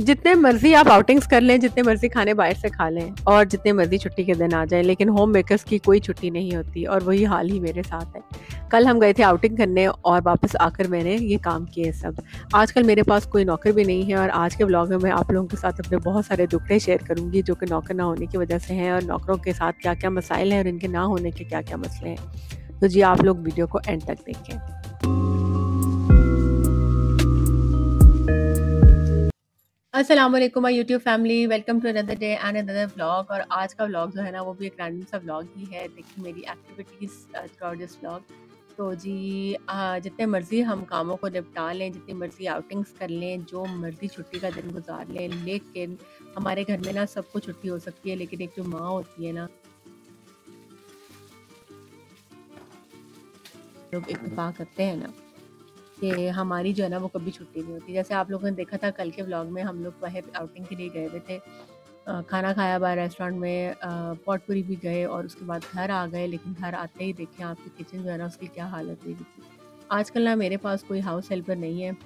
जितने मर्ज़ी आप आउटिंग्स कर लें, जितने मर्ज़ी खाने बाहर से खा लें और जितने मर्ज़ी छुट्टी के दिन आ जाएँ, लेकिन होम मेकर्स की कोई छुट्टी नहीं होती और वही हाल ही मेरे साथ है। कल हम गए थे आउटिंग करने और वापस आकर मैंने ये काम किए सब। आजकल मेरे पास कोई नौकर भी नहीं है और आज के व्लॉग में मैं आप लोगों के साथ अपने बहुत सारे दुखड़े शेयर करूँगी जो कि नौकर ना होने की वजह से हैं और नौकरों के साथ क्या-क्या मसाइल हैं और इनके ना होने के क्या-क्या मसले हैं। तो जी आप लोग वीडियो को एंड तक देखें। अस्सलाम वालेकुम my YouTube family, welcome to another day and another vlog. और आज का व्लॉग जो है ना वो भी एक रैंडम सा व्लॉग ही है। देखिए मेरी एक्टिविटीज़ थ्रू दिस व्लॉग। तो जी जितने मर्ज़ी हम कामों को निपटा लें, जितनी मर्ज़ी आउटिंग्स कर लें, जो मर्ज़ी छुट्टी का दिन गुजार लें, लेकिन हमारे घर में ना सबको छुट्टी हो सकती है, लेकिन एक जो माँ होती है ना, लोग इत्तेफाक करते हैं ना कि हमारी जो है ना वो कभी छुट्टी नहीं होती। जैसे आप लोगों ने देखा था कल के व्लॉग में, हम लोग बाहर आउटिंग के लिए गए हुए थे। खाना खाया बाहर रेस्टोरेंट में, पॉटपुरी भी गए और उसके बाद घर आ गए। लेकिन घर आते ही देखें आपकी किचन जो है ना उसकी क्या हालत हुई थी। आजकल ना मेरे पास कोई हाउस हेल्पर नहीं है।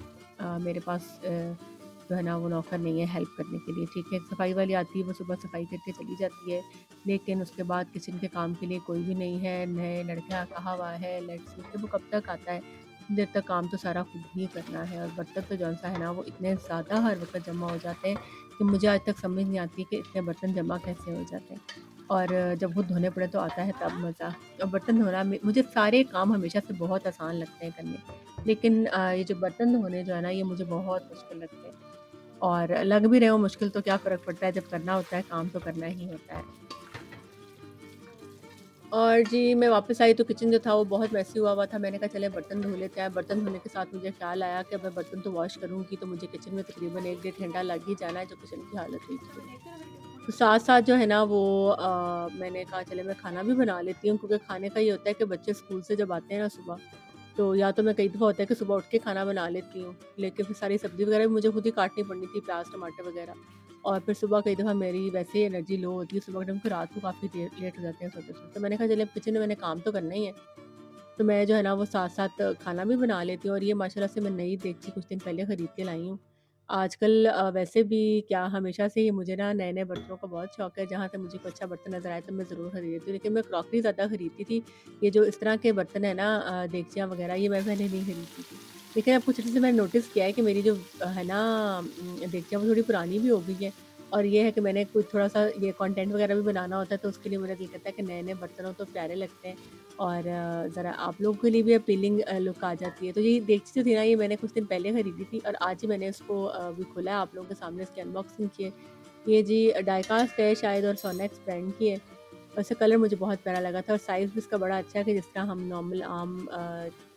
मेरे पास जो है ना वो नौकर नहीं है हेल्प करने के लिए। ठीक है, सफाई वाली आती है, वो सुबह सफाई करके चली जाती है, लेकिन उसके बाद किचन के काम के लिए कोई भी नहीं है। नए लड़का कहा हुआ है, लेट्स सी कि वो कब तक आता है। देर तक काम तो सारा खुद ही करना है और बर्तन तो जौन सा है ना वो इतने ज़्यादा हर वक्त जमा हो जाते हैं कि मुझे आज तक समझ नहीं आती कि इतने बर्तन जमा कैसे हो जाते हैं। और जब वो धोने पड़े तो आता है तब मज़ा। और बर्तन धोना मुझे सारे काम हमेशा से बहुत आसान लगते हैं करने, लेकिन ये जो बर्तन धोने जो है ना ये मुझे बहुत मुश्किल लगते हैं। और लग भी रहे हो मुश्किल तो क्या फ़र्क पड़ता है, जब करना होता है काम तो करना ही होता है। और जी मैं वापस आई तो किचन जो था वो बहुत मेसी हुआ हुआ था। मैंने कहा चले बर्तन धो लेते हैं। बर्तन धोने के साथ मुझे ख्याल आया कि अब मैं बर्तन तो वॉश करूँगी तो मुझे किचन में तकरीबन 1 डेढ़ घंटा लग ही जाना है, जो किचन की हालत हुई थी। तो साथ-साथ जो है ना वो मैंने कहा चले मैं खाना भी बना लेती हूँ, क्योंकि खाने का ये होता है कि बच्चे स्कूल से जब आते हैं ना सुबह, तो या तो मैं कई दफ़ा होता है कि सुबह उठ के खाना बना लेती हूँ, लेकिन फिर सारी सब्ज़ी वगैरह भी मुझे खुद ही काटनी पड़नी थी, प्याज़, टमाटर वगैरह। और फिर सुबह कई दफ़ा मेरी वैसे ही एनर्जी लो होती है सुबह के टाइम, फिर रात को काफ़ी देर लेट हो जाते हैं सोते-सोते। तो मैंने कहा चलिए अब किचन में मैंने काम तो करना ही है, तो मैं जो है ना वो साथ-साथ खाना भी बना लेती हूँ। और ये माशाल्लाह से मैं नई देगची कुछ दिन पहले खरीद के लाई हूँ। आजकल वैसे भी क्या हमेशा से ही मुझे ना नए-नए बर्तनों का बहुत शौक है। जहाँ से मुझे कोई अच्छा बर्तन नज़र आए तो मैं ज़रूर खरीद लेती हूँ। लेकिन मैं क्रॉकरी ज़्यादा खरीदती थी। ये जो इस तरह के बर्तन है ना, देगचियाँ वगैरह, ये मैं पहले नहीं खरीदती थी। लेकिन अब कुछ दिन से मैंने नोटिस किया है कि मेरी जो है ना देगचियाँ वो थोड़ी पुरानी भी हो गई हैं। और ये है कि मैंने कुछ थोड़ा-सा ये कंटेंट वगैरह भी बनाना होता है, तो उसके लिए मेरा दिल करता है कि नए-नए बर्तन हो तो प्यारे लगते हैं और ज़रा आप लोगों के लिए भी अपीलिंग लुक आ जाती है। तो ये देगची जो थी ना ये मैंने कुछ दिन पहले खरीदी थी और आज ही मैंने इसको अभी खोला है आप लोगों के सामने, इसकी अनबॉक्सिंग की है। ये जी डाइकास्ट है शायद और सोनेक्स ब्रांड की है। वैसे कलर मुझे बहुत प्यारा लगा था और साइज़ भी इसका बड़ा अच्छा है कि जिस तरह हम नॉर्मल आम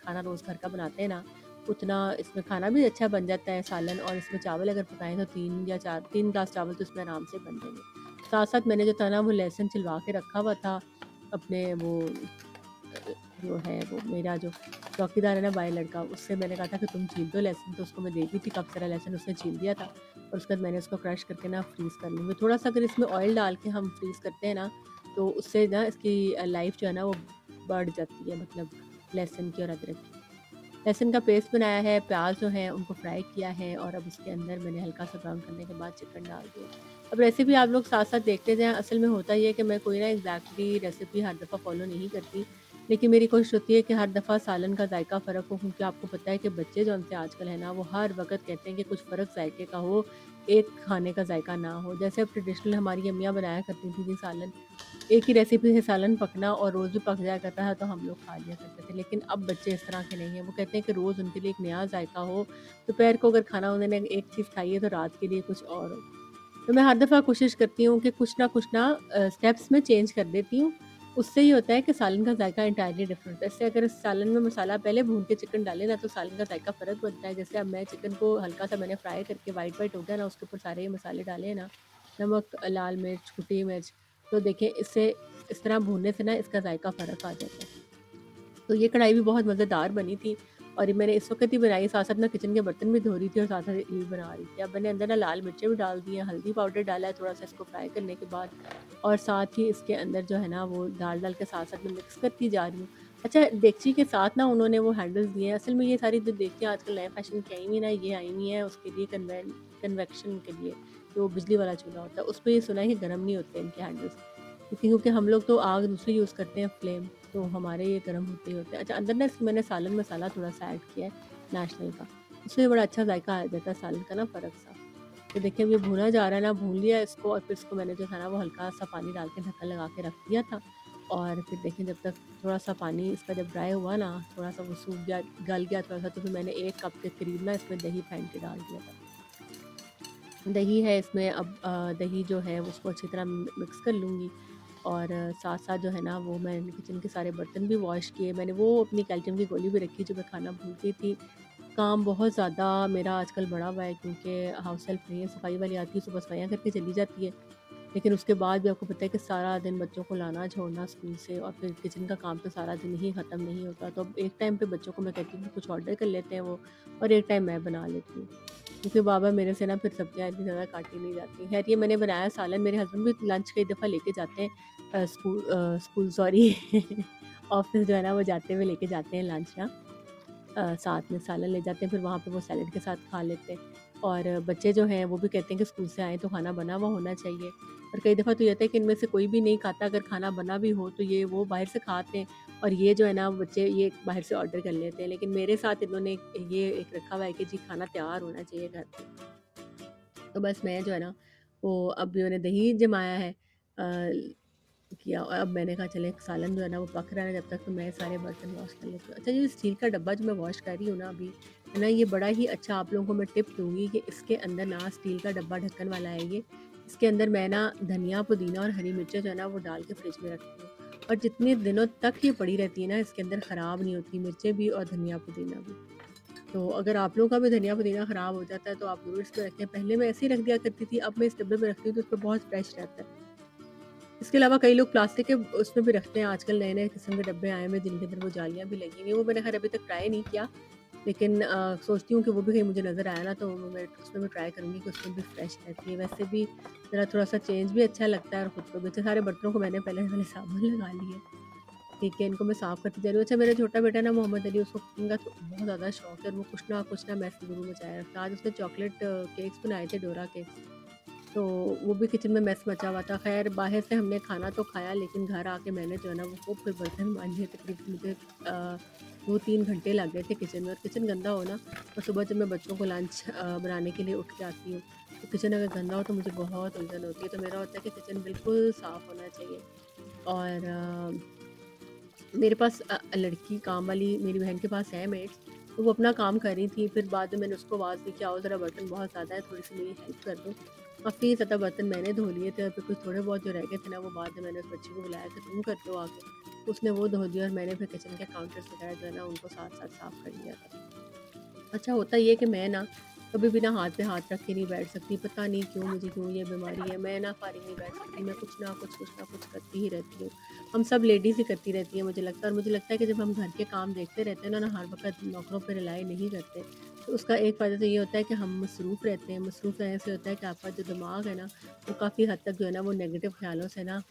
खाना रोज़ घर का बनाते हैं ना, उतना इसमें खाना भी अच्छा बन जाता है, सालन। और इसमें चावल अगर पकाएँ तो 3 या 4 3 ग्लास चावल तो इसमें आराम से बन जाएँगे। साथ-साथ मैंने जो था ना वो लहसुन छिलवा के रखा हुआ था अपने वो जो है वो मेरा जो चौकीदार है ना बाई लड़का, उससे मैंने कहा था कि तुम छील दो लहसुन, तो उसको मैं दे दी थी काफ़ी सारा लहसुन, उसने छील दिया था। और उसके बाद मैंने उसको क्रश करके ना फ्रीज़ कर लूँगी। थोड़ा-सा अगर इसमें ऑयल डाल के हम फ्रीज़ करते हैं ना, तो उससे ना इसकी लाइफ़ जो है ना वो बढ़ जाती है, मतलब लहसुन की और अदरक की। लहसुन का पेस्ट बनाया है, प्याज जो है उनको फ्राई किया है और अब उसके अंदर मैंने हल्का सा ब्राउन करने के बाद चिकन डाल दिया। अब रेसिपी आप लोग साथ-साथ देखते जाएँ। असल में होता ये है कि मैं कोई ना एग्ज़ैक्टली रेसिपी हर दफ़ा फ़ॉलो नहीं करती, लेकिन मेरी कोशिश होती है कि हर दफ़ा सालन का ज़ायका फ़र्क हो, क्योंकि आपको पता है कि बच्चे जो उनसे आजकल है ना वो हर वक़्त कहते हैं कि कुछ फ़र्क ज़ायके का हो, एक खाने का ज़ायका ना हो। जैसे अब ट्रेडिशनल हमारी अम्मियाँ बनाया करती थी जी सालन, एक ही रेसिपी से सालन पकना और रोज़ भी पक जाया करता है तो हम लोग खा लिया करते थे। लेकिन अब बच्चे इस तरह के नहीं हैं, वो कहते हैं कि रोज़ उनके लिए एक नया ज़ायका हो। दोपहर को अगर खाना उन्होंने एक चीज़ खाई है तो रात के लिए कुछ और हो। तो मैं हर दफ़ा कोशिश करती हूँ कि कुछ ना स्टेप्स में चेंज कर देती हूँ। उससे ये होता है कि सालन का ज़ायका एंटायरली डिफरेंट होता है। इससे अगर सालन में मसाला पहले भून के चिकन डालें ना तो सालन का ज़ायका फ़र्क बनता है। जैसे अब मैं चिकन को हल्का-सा मैंने फ्राई करके व्हाइट-व्हाइट हो गया ना, उसके ऊपर सारे मसाले डाले हैं ना, नमक, लाल मिर्च, कुटी मिर्च, तो देखिए इससे इस तरह भूनने से ना इसका ज़ायका फ़र्क आ जाता है। तो ये कढ़ाई भी बहुत मज़ेदार बनी थी और ये मैंने इस वक़्त ही बनाई, साथ-साथ मैं किचन के बर्तन भी धो रही थी और साथ-साथ ये भी बना रही थी। अब मैंने अंदर ना लाल मिर्चें भी डाल दी हैं, हल्दी पाउडर डाला है थोड़ा-सा इसको फ्राई करने के बाद, और साथ ही इसके अंदर जो है ना वो दाल डाल के साथ-साथ मैं मिक्स करती जा रही हूँ। अच्छा, डेगची के साथ ना उन्होंने वो हैंडल्स दिए हैं। असल में ये सारी जो देगचियाँ आजकल नए फ़ैशन की आई हुई हैं ना, ये आई हुई हैं उसके लिए कन्वेक्शन के लिए, जो बिजली वाला चूल्हा होता है, उसपे ये सुना है कि गर्म नहीं होते इनके हैंडल्स। क्योंकि हम लोग तो आग दूसरी यूज़ करते हैं फ्लेम, तो हमारे ये गर्म होते ही होते हैं। अच्छा, अंदर ना इसमें मैंने सालन मसाला थोड़ा-सा ऐड किया है नेशनल का, उससे बड़ा अच्छा ज़ायका आ जाता है सालन का ना फ़र्क-सा। तो देखिए अब ये भुना जा रहा है ना, भून लिया इसको और फिर इसको मैंने जो था ना वो हल्का-सा पानी डाल के ढक्कन लगा के रख दिया था। और फिर देखिए जब तक थोड़ा-सा पानी इसका जब ड्राई हुआ ना, थोड़ा-सा वो सूख गया, गल गया थोड़ा-सा, तो फिर मैंने 1 कप के करीब ना इसमें दही फेंट के डाल दिया था। दही है इसमें, अब दही जो है उसको अच्छी तरह मिक्स कर लूँगी और साथ-साथ जो है ना वो मैंने किचन के सारे बर्तन भी वॉश किए। मैंने वो अपनी कैल्शियम की गोली भी रखी जो मैं खाना भूल गई थी। काम बहुत ज़्यादा मेरा आजकल बढ़ा हुआ है क्योंकि हाउस हेल्प नहीं है, सफाई वाली आती है, सुबह सफाइयाँ करके चली जाती है। लेकिन उसके बाद भी आपको पता है कि सारा दिन बच्चों को लाना, छोड़ना स्कूल से और फिर किचन का काम तो सारा दिन ही ख़त्म नहीं होता। तो अब एक टाइम पे बच्चों को मैं कहती हूँ कि कुछ ऑर्डर कर लेते हैं वो, और एक टाइम मैं बना लेती हूँ। क्योंकि बाबा मेरे से ना फिर सब्जियाँ इतनी ज़्यादा काटी नहीं जाती। ख़ैर ये मैंने बनाया सालन, मेरे हस्बैंड भी लंच कई दफ़ा लेके जाते हैं स्कूल सॉरी ऑफ़िस जो है ना वो जाते हुए लेके जाते हैं लंच ना। साथ में सालन ले जाते हैं, फिर वहाँ पे वो सैलेड के साथ खा लेते हैं। और बच्चे जो हैं वो भी कहते हैं कि स्कूल से आएँ तो खाना बना हुआ होना चाहिए। और कई दफ़ा तो ये होता है कि इनमें से कोई भी नहीं खाता, अगर खाना बना भी हो तो ये वो बाहर से खाते हैं और ये जो है ना बच्चे ये बाहर से ऑर्डर कर लेते हैं। लेकिन मेरे साथ इन्होंने ये एक रखा हुआ है कि जी खाना तैयार होना चाहिए घर पे। तो बस मैं जो है ना वो अभी मैंने दही जमाया है किया, और अब मैंने कहा चले सालन जो है ना वो पक रहा है जब तक, तो मैं सारे बर्तन वॉश कर लेती हूँ। अच्छा, ये स्टील का डब्बा जो मैं वॉश कर रही हूँ ना अभी, है ना, ये बड़ा ही अच्छा, आप लोगों को मैं टिप दूँगी कि इसके अंदर ना स्टील का डब्बा ढक्कन वाला है ये, इसके अंदर मैं ना धनिया, पुदीना और हरी मिर्चें जो है ना वो डाल के फ्रिज में रखती हूँ। और जितने दिनों तक ये पड़ी रहती है ना इसके अंदर ख़राब नहीं होती मिर्चें भी और धनिया, पुदीना भी। तो अगर आप लोगों का भी धनिया, पुदीना ख़राब हो जाता है तो आप ज़रूर इसमें रखें। पहले मैं ऐसे ही रख दिया करती थी, अब मैं इस डब्बे में रखती हूँ तो उसमें बहुत फ्रेश रहता है। इसके अलावा कई लोग प्लास्टिक के उसमें भी रखते हैं, आजकल नए-नए किस्म के डब्बे आए हुए हैं जिनके अंदर वो जालियाँ भी लगी हुई हैं। वो मैंने खैर अभी तक ट्राई नहीं किया, लेकिन सोचती हूँ कि वो भी कहीं मुझे नज़र आया ना तो मैं उसमें भी ट्राई करूँगी कि उसमें भी फ्रेश रहती है। वैसे भी ज़रा थोड़ा-सा चेंज भी अच्छा लगता है और खुद को भी अच्छा। सारे बर्तनों को मैंने पहले वाले साबुन लगा लिए, ठीक है, इनको मैं साफ़ करती जा रही हूँ। अच्छा, मेरा छोटा बेटा ना मोहम्मद अली, उसको कुकिंग का तो बहुत ज़्यादा शौक है और वो कुछ ना मैस ज़रूर मचाए रखता है। आज उसने चॉकलेट केक्स बनाए थे, डोरा केक्स। तो वो भी किचन में मेस मचा हुआ था। ख़ैर बाहर से हमने खाना तो खाया, लेकिन घर आके मैंने जो है ना वो खूब फिर बर्तन मांजे। तकरीबन मुझे 2-3 घंटे लग गए थे किचन में। और किचन गंदा हो ना, और सुबह जब मैं बच्चों को लंच बनाने के लिए उठ के आती हूँ, तो किचन अगर गंदा हो तो मुझे बहुत उलझन होती है। तो मेरा होता है कि किचन बिल्कुल साफ़ होना चाहिए। और मेरे पास लड़की काम वाली मेरी बहन के पास है मेड्स, तो वो अपना काम कर रही थी। फिर बाद में मैंने उसको आवाज़ दी कि आओ ज़रा बर्तन बहुत ज़्यादा है, थोड़ी-सी मेरी हेल्प कर दो। काफ़ी ज़्यादा बर्तन मैंने धो लिए थे और फिर कुछ थोड़े बहुत जो रह गए थे ना, वो बाद में मैंने उस बच्ची को बुलाया कि तुम कर दो आके। उसने वो धो दिया और मैंने फिर किचन के काउंटर्स वगैरह जो है ना उनको साथ-साथ साफ़ कर लिया था। अच्छा, होता ये है कि मैं ना कभी भी ना हाथ पे हाथ रख के नहीं बैठ सकती, पता नहीं क्यों मुझे क्यों ये बीमारी है, मैं ना फारिग नहीं बैठ सकती, मैं कुछ ना कुछ करती ही रहती हूँ। हम सब लेडीज़ ही करती रहती हैं मुझे लगता है, और मुझे लगता है कि जब हम घर के काम देखते रहते हैं ना हर वक़्त नौकरों पे रिलाय नहीं करते, तो उसका एक फ़ायदा तो ये होता है कि हम मसरूफ़ रहते हैं। मसरूफ़ रहने से होता है कि आपका जो दिमाग है ना, वो काफ़ी हद तक जो है ना वो नेगेटिव ख़्यालों से ना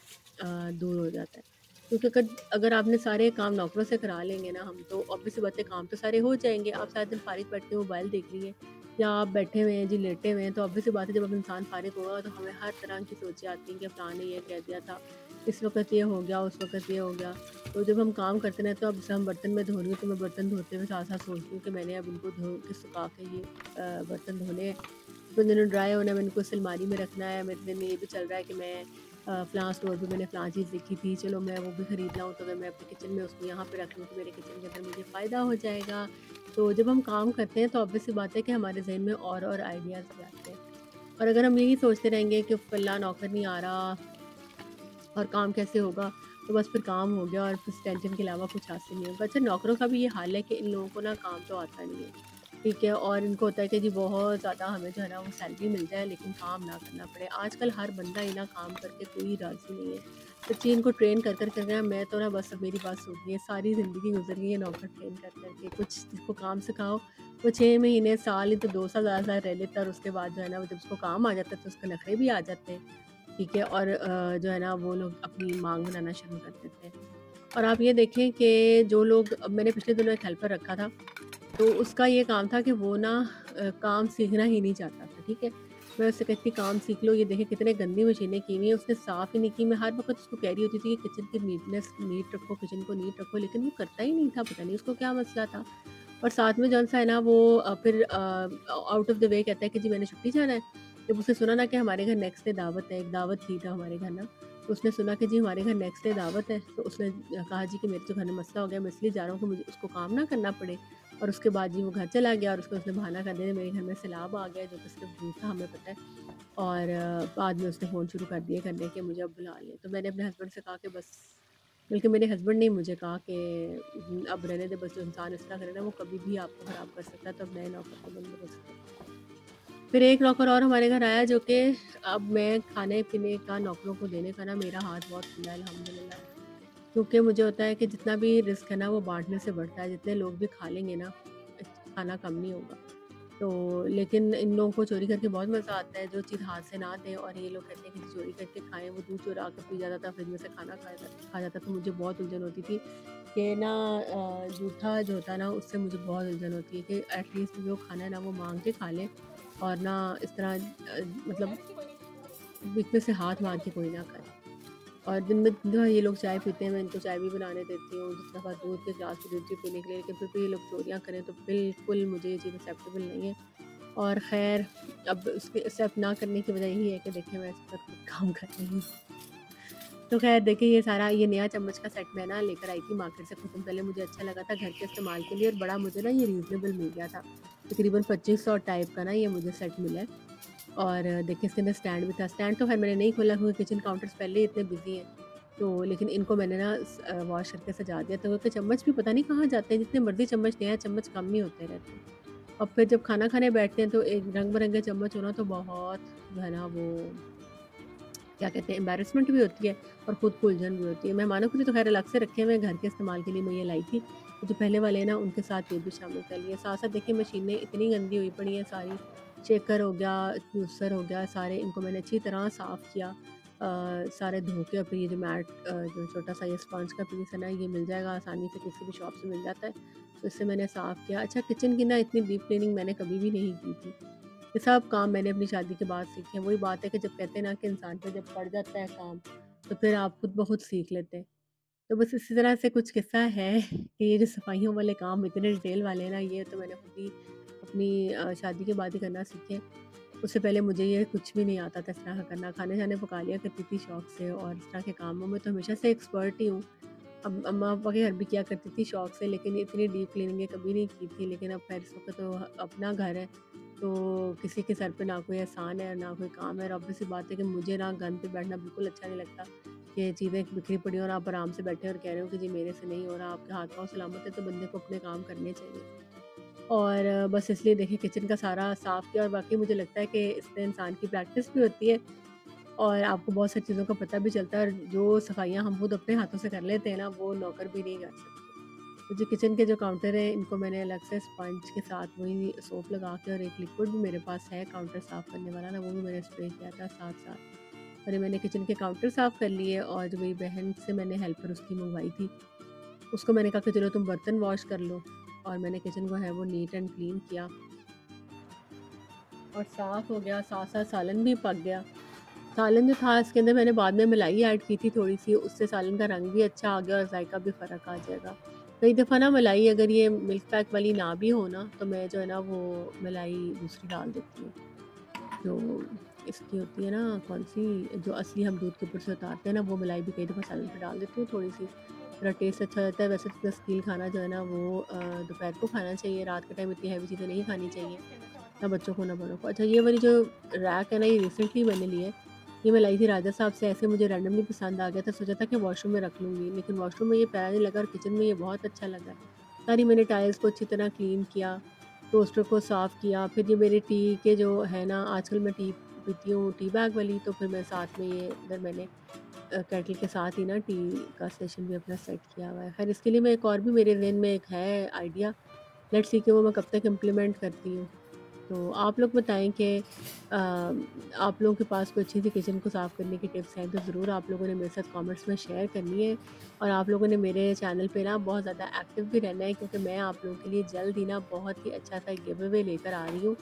दूर हो जाता है। क्योंकि अगर अगर आपने सारे काम नौकरों से करा लेंगे ना हम, तो ऑब्वियस सी बात है काम तो सारे हो जाएँगे। आप सारा दिन फ़ारिग बैठ के मोबाइल देख रही हैं या आप बैठे हुए हैं जी, लेटे हुए हैं, तो ऑब्वियस सी बात है जब अब इंसान फ़ारिग होगा तो हमें हर तरह की सोचें आती हैं कि फलाँ ने ये कह दिया था, इस वक़्त ये हो गया, उस वक़्त ये हो गया। तो जब हम काम करते हैं तो अब जैसे हम बर्तन में धो रही हूँ तो मैं बर्तन धोते हुए साथ-साथ सोचती हूँ कि मैंने अब इनको धो के सुखा के ये बर्तन धोने हैं। फिर इन्होंने ड्राई होना है, मैंने इनको इस अलमारी में रखना है। मेरे दिन में ये भी चल रहा है कि मैं फ़लाँ स्टोर पे मैंने फ़लाँ चीज़ देखी थी, चलो मैं वो भी खरीद लाऊँ, तो अगर मैं अपने किचन में उसको यहाँ पे रख लूँ तो मेरे किचन के अंदर मुझे फ़ायदा हो जाएगा। तो जब हम काम करते हैं तो ऑब्वियस सी बात है कि हमारे ज़हन में और आइडियाज़ भी आते हैं। और अगर हम यही सोचते रहेंगे कि फ़लाँ नौकर नहीं आ रहा और काम कैसे होगा, तो बस फिर काम हो गया और फिर टेंशन के अलावा कुछ हासिल नहीं होगा। अच्छा, नौकरों का भी ये हाल है कि इन लोगों को ना काम तो आता नहीं है, ठीक है? और इनको होता है कि जी बहुत ज़्यादा हमें जो है ना वो सैलरी मिल जाए लेकिन काम ना करना पड़े। आजकल हर बंदा ही ना काम करके कोई राज़ी नहीं है। सच्ची इनको ट्रेन कर ना मैं तो ना बस अब मेरी बात सुनिए, सारी ज़िंदगी गुज़र गई है नौकर ट्रेन कर के। कुछ जिसको काम सिखाओ, वो 6 महीने, साल ही तो 2 साल ज़्यादा से ज़्यादा रह लेता है और उसके बाद जो है ना वो जब उसको काम आ जाता है तो उसके नखरे भी आ जाते हैं। ठीक है? और जो है ना वो लोग अपनी माँग बनाना शुरू कर देते हैं। और आप ये देखें कि जो लोग, अब मैंने पिछले दिनों एक हेल्पर रखा था, तो उसका ये काम था कि वो ना काम सीखना ही नहीं चाहता था, ठीक है? मैं उससे कहती काम सीख लो, ये देखें कितने गंदी मशीनें की हुई हैं, उसने साफ़ ही नहीं की। मैं हर वक़्त उसको कह रही होती थी कि किचन की नीटनेस नीट रखो, किचन को नीट रखो, लेकिन वो करता ही नहीं था, पता नहीं उसको क्या मसला था। और साथ में जौन-सा है ना वो फिर आउट ऑफ द वे कहता है कि जी मैंने छुट्टी जाना है। जब उसने सुना ना कि हमारे घर नेक्स्ट डे दावत है, एक दावत थी था हमारे घर ना, तो उसने सुना कि जी हमारे घर नेक्स्ट डे दावत है, तो उसने कहा जी कि मेरे तो घर में मसला हो गया, मैं इसलिए जा रहा हूँ कि मुझे उसको काम ना करना पड़े। और उसके बाद जी वो घर चला गया और उसने बहाना कर दिया मेरे घर में सैलाब आ गया, जो कि सिर्फ़ झूठ था, हमें पता है। और बाद में उसने फ़ोन शुरू कर दिए करने कि मुझे अब बुला लें। तो मैंने अपने हस्बैंड से कहा कि बस, बल्कि मेरे हस्बैंड ने मुझे कहा कि अब रहने दे, बस जो इंसान इस तरह करे ना वो कभी भी आपको ख़राब कर सकता है, तो अब नए नौकर का बंदोबस्त करो। फिर एक नौकर और हमारे घर आया, जो कि अब मैं खाने-पीने का नौकरों को देने का ना मेरा हाथ बहुत खुला है अल्हम्दुलिल्लाह। क्योंकि मुझे होता है कि जितना भी रिस्क है ना वो बाँटने से बढ़ता है, जितने लोग भी खा लेंगे ना, खाना कम नहीं होगा। तो लेकिन इन लोगों को चोरी करके बहुत मज़ा आता है, जो चीज़ हाथ से ना दें और ये लोग कहते हैं कि चोरी करके खाएँ, वो दूध चुरा के पी जाता था, फ्रिज में से खाना खा जाता, तो मुझे बहुत उलझन होती थी कि ना जूठा जो होता है ना उससे मुझे बहुत उलझन होती है कि एटलीस्ट जो खाना है ना वो माँग के खा लें, और ना इस तरह मतलब बीच में से हाथ मार के कोई ना करे। और दिन में जो है ये लोग चाय पीते हैं, मैं इनको चाय भी बनाने देती हूँ, जिस दफ़ा दूध के ग्लास भी देती हूँ पीने के लिए, लेकिन फिर भी ये लोग चोरियाँ करें तो बिल्कुल मुझे ये चीज़ एक्सेप्टेबल नहीं है। और ख़ैर अब उसके एक्सेप्ट ना करने की वजह यही है कि देखिए मैं इस पर खुद काम कर रही हूँ। तो ख़ैर देखिए ये सारा ये नया चम्मच का सेट मैं ना लेकर आई थी मार्केट से, कुछ दिन पहले मुझे अच्छा लगा था घर के इस्तेमाल के लिए, और बड़ा मुझे ना ये रीज़नेबल मिल गया था। तकरीबन 2500 टाइप का ना ये मुझे सेट मिला है। और देखिए इसके अंदर स्टैंड भी था। स्टैंड तो ख़ैर मैंने नहीं खोला क्योंकि किचन काउंटर्स पहले ही इतने बिज़ी हैं। तो लेकिन इनको मैंने ना वॉश करके सजा दिया, तो क्योंकि चम्मच भी पता नहीं कहाँ जाते हैं, जितने मर्ज़ी चम्मच ले आएँ, चम्मच कम ही होते रहते हैं। और फिर जब खाना खाने बैठते हैं तो एक रंग-बिरंगे चम्मच हो ना तो बहुत जो है ना वो क्या कहते हैं एम्बैरेसमेंट भी होती है और खुद को उलझन भी होती है। मेहमानों के लिए तो ख़ैर अलग से रखे हुए हैं, घर के इस्तेमाल के लिए मैं ये लाई थी। तो जो पहले वाले हैं ना उनके साथ ये भी शामिल कर लिए। साथ-साथ देखिए मशीनें इतनी गंदी हुई पड़ी हैं सारी, शेकर हो गया, जूसर हो गया, सारे इनको मैंने अच्छी तरह साफ़ किया। सारे धो के, और फिर ये जो मैट जो छोटा-सा ये स्पंज का पीस है ना ये मिल जाएगा आसानी से, किसी भी शॉप से मिल जाता है। तो इससे मैंने साफ़ किया। अच्छा किचन की ना इतनी डीप क्लीनिंग मैंने कभी भी नहीं की थी। ये सब काम मैंने अपनी शादी के बाद सीखे हैं। वही बात है कि जब कहते हैं ना कि इंसान पे जब पड़ जाता है काम, तो फिर आप खुद ब खुद सीख लेते हैं। तो बस इसी तरह से कुछ किस्सा है कि ये जो सफाइयों वाले काम इतने डिटेल वाले हैं ना, ये तो मैंने खुद ही अपनी शादी के बाद ही करना सीखे। उससे पहले मुझे ये कुछ भी नहीं आता था इस तरह का करना। खाने-शाने पका लिया करती थी शौक से, और इस तरह के कामों में तो हमेशा से एक्सपर्ट ही हूँ। अब अम्मा-पापा के घर भी किया करती थी शौक से, लेकिन इतनी डीप क्लीनिंग कभी नहीं की थी। लेकिन अब ख़ैर इस वक़्त तो अपना घर है, तो किसी के सर पे ना कोई एहसान है, ना कोई काम है, और ऑब्वियस सी बात है कि मुझे ना गंद पे बैठना बिल्कुल अच्छा नहीं लगता कि चीज़ें बिखरी पड़ी हो और आप आराम से बैठे हो और कह रहे हो कि जी मेरे से नहीं हो रहा, आपके हाथ-पाँव सलामत है, तो बंदे को अपने काम करने चाहिए। और बस इसलिए देखिए किचन का सारा साफ़ किया, और बाकी मुझे लगता है कि इससे इंसान की प्रैक्टिस भी होती है और आपको बहुत सारी चीज़ों का पता भी चलता है, और जो सफाइयाँ हम खुद अपने हाथों से कर लेते हैं ना, वो नौकर भी नहीं कर सकते। तो जो किचन के जो काउंटर है, इनको मैंने अलग से स्पंज के साथ वही सोप लगा के, और एक लिक्विड भी मेरे पास है काउंटर साफ़ करने वाला ना, वो भी मैंने स्प्रे किया था साथ-साथ। और ये मैंने किचन के काउंटर साफ़ कर लिए, और जो मेरी बहन से मैंने हेल्पर उसकी मँगवाई थी, उसको मैंने कहा कि चलो तुम बर्तन वॉश कर लो, और मैंने किचन को है वो नीट एंड क्लीन किया और साफ़ हो गया, साथ-साथ सालन भी पक गया। सालन जो था इसके अंदर मैंने बाद में मलाई ऐड की थी थोड़ी-सी, उससे सालन का रंग भी अच्छा आ गया और जायका भी फ़र्क आ जाएगा। कई दफ़ा ना मलाई अगर ये मिल्क पैक वाली ना भी हो ना, तो मैं जो है ना वो मलाई दूसरी डाल देती हूँ। जो इसकी होती है ना कौन-सी, जो असली हम दूध के ऊपर से उतारते हैं ना, वो मलाई भी कई दफ़ा सालन पे डाल देती हूँ थोड़ी-सी। थोड़ा टेस्ट अच्छा रहता है। वैसे तो तस्कील खाना जो है ना वो दोपहर को खाना चाहिए, रात के टाइम इतनी हैवी चीज़ें नहीं खानी चाहिए, ना बच्चों को ना बड़ों को। अच्छा ये वाली जो रैक है ना, ये रिसेंटली मैंने ली है। ये मैं लाई थी राजा साहब से, ऐसे मुझे रैंडमली पसंद आ गया था, सोचा था कि वॉशरूम में रख लूँगी, लेकिन वॉशरूम में ये प्यारा नहीं लगा और किचन में ये बहुत अच्छा लगा। सारी मैंने टाइल्स को अच्छी तरह क्लीन किया, टोस्टर को साफ़ किया, फिर ये मेरे टी के जो है ना, आजकल मैं टी पीती हूँ टी बैग वाली, तो फिर मैं साथ में ये इधर मैंने केटल के साथ ही ना टी का स्टेशन भी अपना सेट किया हुआ है। ख़ैर इसके लिए मैं एक और भी मेरे ज़हन में एक है आइडिया, लेट्स सी कि वो मैं कब तक इम्प्लीमेंट करती हूँ। तो आप लोग बताएँ कि आप लोगों के पास कोई अच्छी सी किचन को साफ़ करने की टिप्स हैं तो ज़रूर आप लोगों ने मेरे साथ कमेंट्स में शेयर करनी है। और आप लोगों ने मेरे चैनल पे ना बहुत ज़्यादा एक्टिव भी रहना है, क्योंकि मैं आप लोगों के लिए जल्द ही ना बहुत ही अच्छा सा गिव अवे लेकर आ रही हूँ,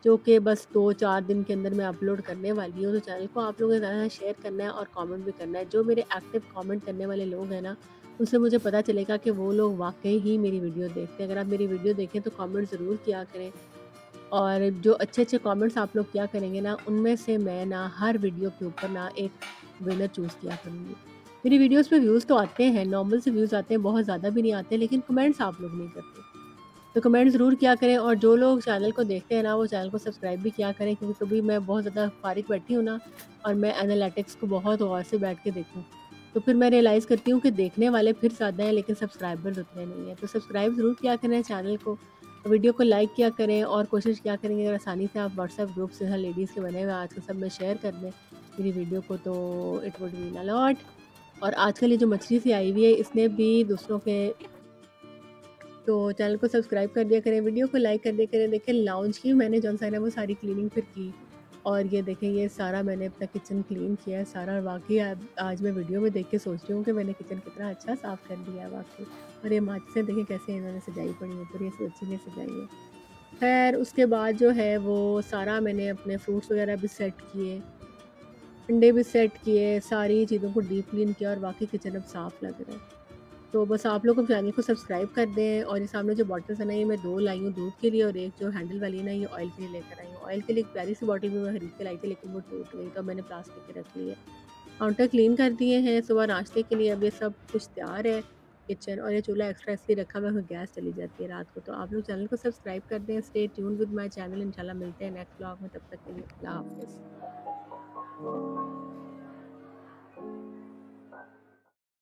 जो कि बस 2-4 दिन के अंदर मैं अपलोड करने वाली हूँ। तो चैनल को आप लोगों ने ज़्यादा शेयर करना है और कमेंट भी करना है। जो मेरे एक्टिव कमेंट करने वाले लोग हैं ना, उससे मुझे पता चलेगा कि वो लोग वाक़ई ही मेरी वीडियो देखते हैं। अगर आप मेरी वीडियो देखें तो कमेंट ज़रूर किया करें, और जो अच्छे-अच्छे कमेंट्स आप लोग किया करेंगे ना, उनमें से मैं ना हर वीडियो के ऊपर ना एक विनर चूज़ किया करूँगी। मेरी वीडियोज़ पे व्यूज़ तो आते हैं, नॉर्मल से व्यूज़ आते हैं, बहुत ज़्यादा भी नहीं आते, लेकिन कमेंट्स आप लोग नहीं करते। तो कमेंट ज़रूर किया करें, और जो लोग चैनल को देखते हैं ना, वो चैनल को सब्सक्राइब भी किया करें, क्योंकि कभी मैं बहुत ज़्यादा फ़ारिग बैठी हूँ ना, और मैं एनालिटिक्स को बहुत गौर से बैठ के देखूँ, तो फिर मैं रियलाइज़ करती हूँ कि देखने वाले फिर ज़्यादा हैं, लेकिन सब्सक्राइबर्स उतने नहीं हैं। तो सब्सक्राइब ज़रूर किया करें चैनल को, वीडियो को लाइक किया करें, और कोशिश किया करेंगे अगर आसानी से आप व्हाट्सएप ग्रुप से लेडीज़ के बने हुए आजकल सब में शेयर कर दें मेरी वीडियो को, तो it would mean a lot. और आजकल ये जो मछली सी आई हुई है, इसने भी दूसरों के, तो चैनल को सब्सक्राइब कर दिया करें, वीडियो को लाइक कर दिया करें। देखिए लाउंज की मैंने जौन सा है ना वो सारी क्लीनिंग फिर की, और ये देखें ये सारा मैंने अपना किचन क्लीन किया है सारा, और वाक़ई आज मैं वीडियो में देख के सोच रही हूँ कि मैंने किचन कितना अच्छा साफ़ कर लिया है वाक़ई। और ये माचिसें देखें कैसे इन्होंने सजाई पड़ी हैं, पूरी ऐसी बच्ची ने सजाई है। ख़ैर उसके बाद जो है वो सारा मैंने अपने फ्रूट्स वग़ैरह भी सेट किए, अंडे भी सेट किए, सारी चीज़ों को डीप क्लीन किया, और वाक़ई किचन अब साफ़ लग रहा है। तो बस आप लोग चैनल को सब्सक्राइब कर दें, और ये सामने जो बॉटल्स है ना, ये मैं 2 लाई हूँ दूध के लिए, और एक जो हैंडल वाली है ना, ये ऑयल के लिए लेकर आई हूँ। ऑयल के लिए एक प्यारी सी बॉटल भी मैं खरीद के लाई थी, लेकिन वो टूट गई, तो अब मैंने प्लास्टिक की रख ली है। काउंटर क्लीन कर दिए हैं सुबह नाश्ते के लिए, अब ये सब कुछ तैयार है किचन, और ये चूल्हा एक्स्ट्रा इसलिए रखा हुआ है क्योंकि गैस चली जाती है रात को। तो आप लोग चैनल को सब्सक्राइब कर दें, stay tuned with my channel. इंशाल्लाह मिलते हैं नेक्स्ट व्लॉग में, तब तक के लिए अल्लाह हाफ़िज़।